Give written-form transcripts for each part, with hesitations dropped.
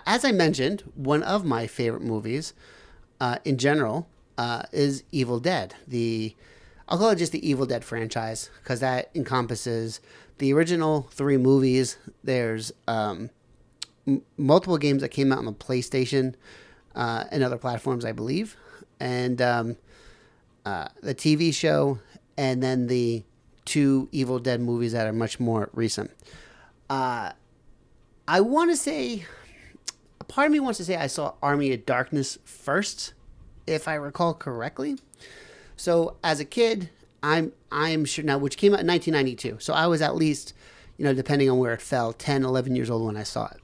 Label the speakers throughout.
Speaker 1: As I mentioned, one of my favorite movies in general is Evil Dead. I'll call it just the Evil Dead franchise because that encompasses the original 3 movies. There's multiple games that came out on the PlayStation and other platforms, I believe, and the TV show, and then the 2 Evil Dead movies that are much more recent. I want to say, a part of me wants to say I saw Army of Darkness first, if I recall correctly. So as a kid, I'm sure now, which came out in 1992. So I was at least, depending on where it fell, 10, 11 years old when I saw it.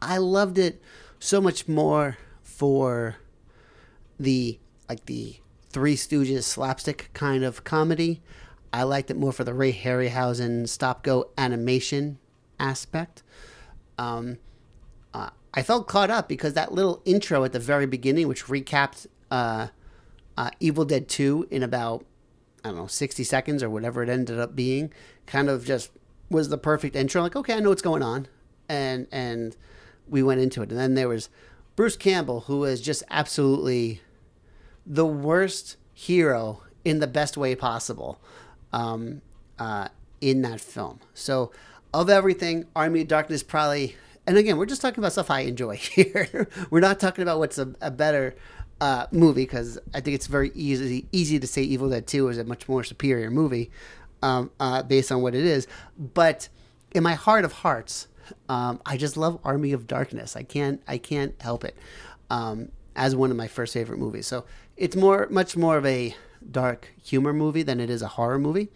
Speaker 1: I loved it so much more for the Three Stooges slapstick kind of comedy. I liked it more for the Ray Harryhausen stop-go animation aspect. I felt caught up because that little intro at the very beginning, which recapped Evil Dead 2 in about, 60 seconds or whatever it ended up being, kind of just was the perfect intro. Like, okay, I know what's going on. And we went into it. And then there was Bruce Campbell, who was just absolutely the worst hero in the best way possible in that film. So of everything, Army of Darkness probably, and again, we're just talking about stuff I enjoy here. We're not talking about what's a better movie, because I think it's very easy to say Evil Dead 2 is a much more superior movie based on what it is. But in my heart of hearts, I just love Army of Darkness. I can't help it as one of my first favorite movies. So it's much more of a dark humor movie than it is a horror movie.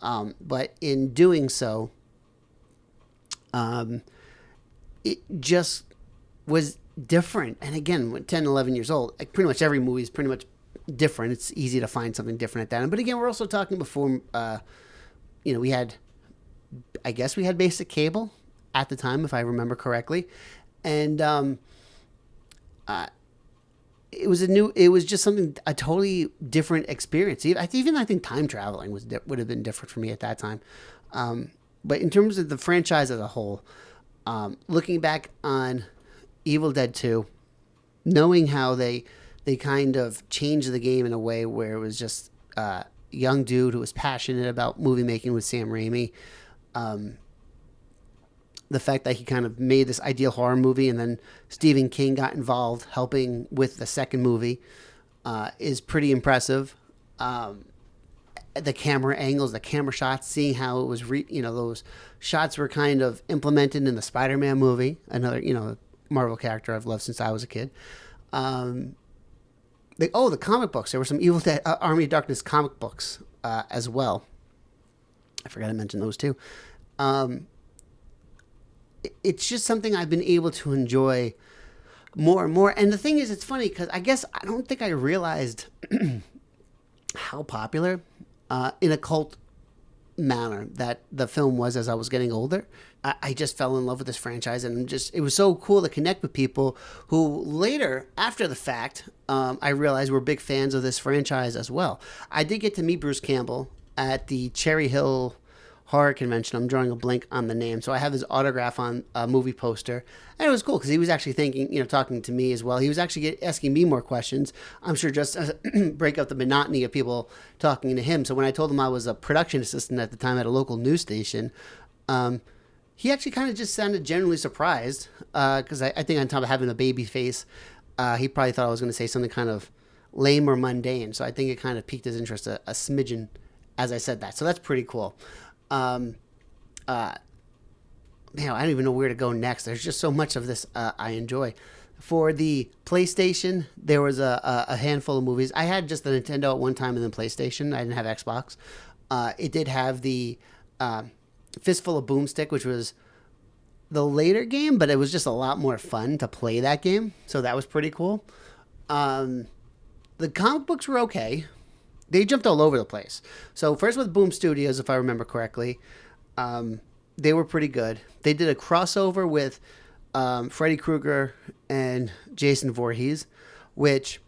Speaker 1: But in doing so, it just was different. And again, when 10, 11 years old, like pretty much every movie is pretty much different. It's easy to find something different at that end. But again, we're also talking before, we had basic cable at the time, if I remember correctly. And it was just something, a totally different experience. I think time traveling would have been different for me at that time. But in terms of the franchise as a whole, looking back on Evil Dead 2, knowing how they kind of changed the game in a way where it was just a young dude who was passionate about movie making with Sam Raimi. The fact that he kind of made this ideal horror movie, and then Stephen King got involved helping with the second movie is pretty impressive. The camera angles, the camera shots, seeing how it was, those shots were kind of implemented in the Spider-Man movie, another, Marvel character I've loved since I was a kid. The comic books. There were some Evil Dead Army of Darkness comic books as well. I forgot to mention those too. It's just something I've been able to enjoy more and more. And the thing is, it's funny because I don't think I realized how popular in a cult manner that the film was as I was getting older. I just fell in love with this franchise, and it was so cool to connect with people who later, after the fact, I realized were big fans of this franchise as well. I did get to meet Bruce Campbell at the Cherry Hill Horror Convention. I'm drawing a blank on the name. So I have his autograph on a movie poster. And it was cool because he was actually talking to me as well. He was actually asking me more questions. I'm sure just to break up the monotony of people talking to him. So when I told him I was a production assistant at the time at a local news station, he actually kind of just sounded genuinely surprised because I think on top of having a baby face, he probably thought I was going to say something kind of lame or mundane. So I think it kind of piqued his interest a smidgen as I said that. So that's pretty cool. I don't even know where to go next. There's just so much of this I enjoy. For the PlayStation, there was a handful of movies. I had just the Nintendo at one time and then PlayStation. I didn't have Xbox. It did have the Fistful of Boomstick, which was the later game, but it was just a lot more fun to play that game. So that was pretty cool. The comic books were okay. They jumped all over the place. So first with Boom Studios, if I remember correctly, they were pretty good. They did a crossover with Freddy Krueger and Jason Voorhees, which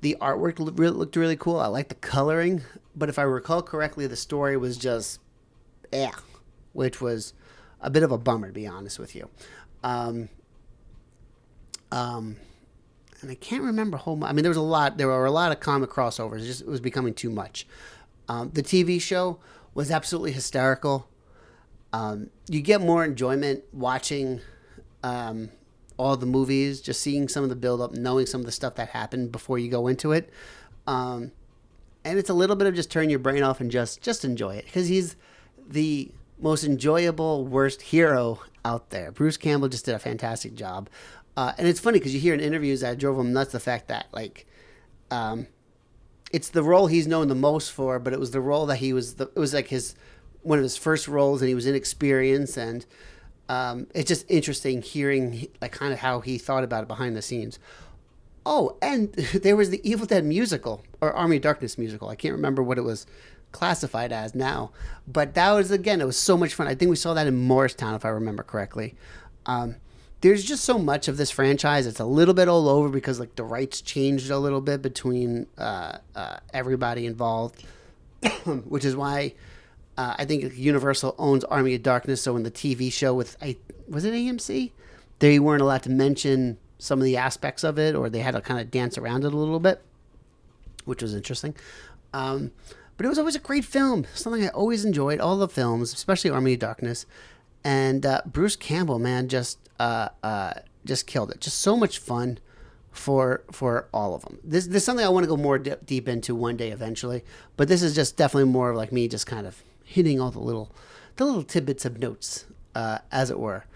Speaker 1: the artwork looked really cool. I liked the coloring, but if I recall correctly, the story was just, which was a bit of a bummer, to be honest with you. And I can't remember I mean, there were a lot of comic crossovers. It was becoming too much. The TV show was absolutely hysterical. You get more enjoyment watching all the movies, just seeing some of the build up, knowing some of the stuff that happened before you go into it. And it's a little bit of just turn your brain off and just enjoy it, because he's the most enjoyable worst hero out there. Bruce Campbell just did a fantastic job. And it's funny because you hear in interviews that drove him nuts, the fact that it's the role he's known the most for, but it was the role that it was like one of his first roles, and he was inexperienced, and it's just interesting hearing like kind of how he thought about it behind the scenes. Oh, and there was the Evil Dead musical, or Army of Darkness musical. I can't remember what it was classified as now, but that was, again, it was so much fun. I think we saw that in Morristown, if I remember correctly. There's just so much of this franchise. It's a little bit all over because like the rights changed a little bit between everybody involved, which is why I think Universal owns Army of Darkness. So in the TV show was it AMC? They weren't allowed to mention some of the aspects of it, or they had to kind of dance around it a little bit, which was interesting. But it was always a great film, something I always enjoyed, all the films, especially Army of Darkness. And Bruce Campbell, man, just killed it. Just so much fun for all of them. This is something I want to go more deep into one day eventually, but this is just definitely more of like me just kind of hitting all the little tidbits of notes, as it were.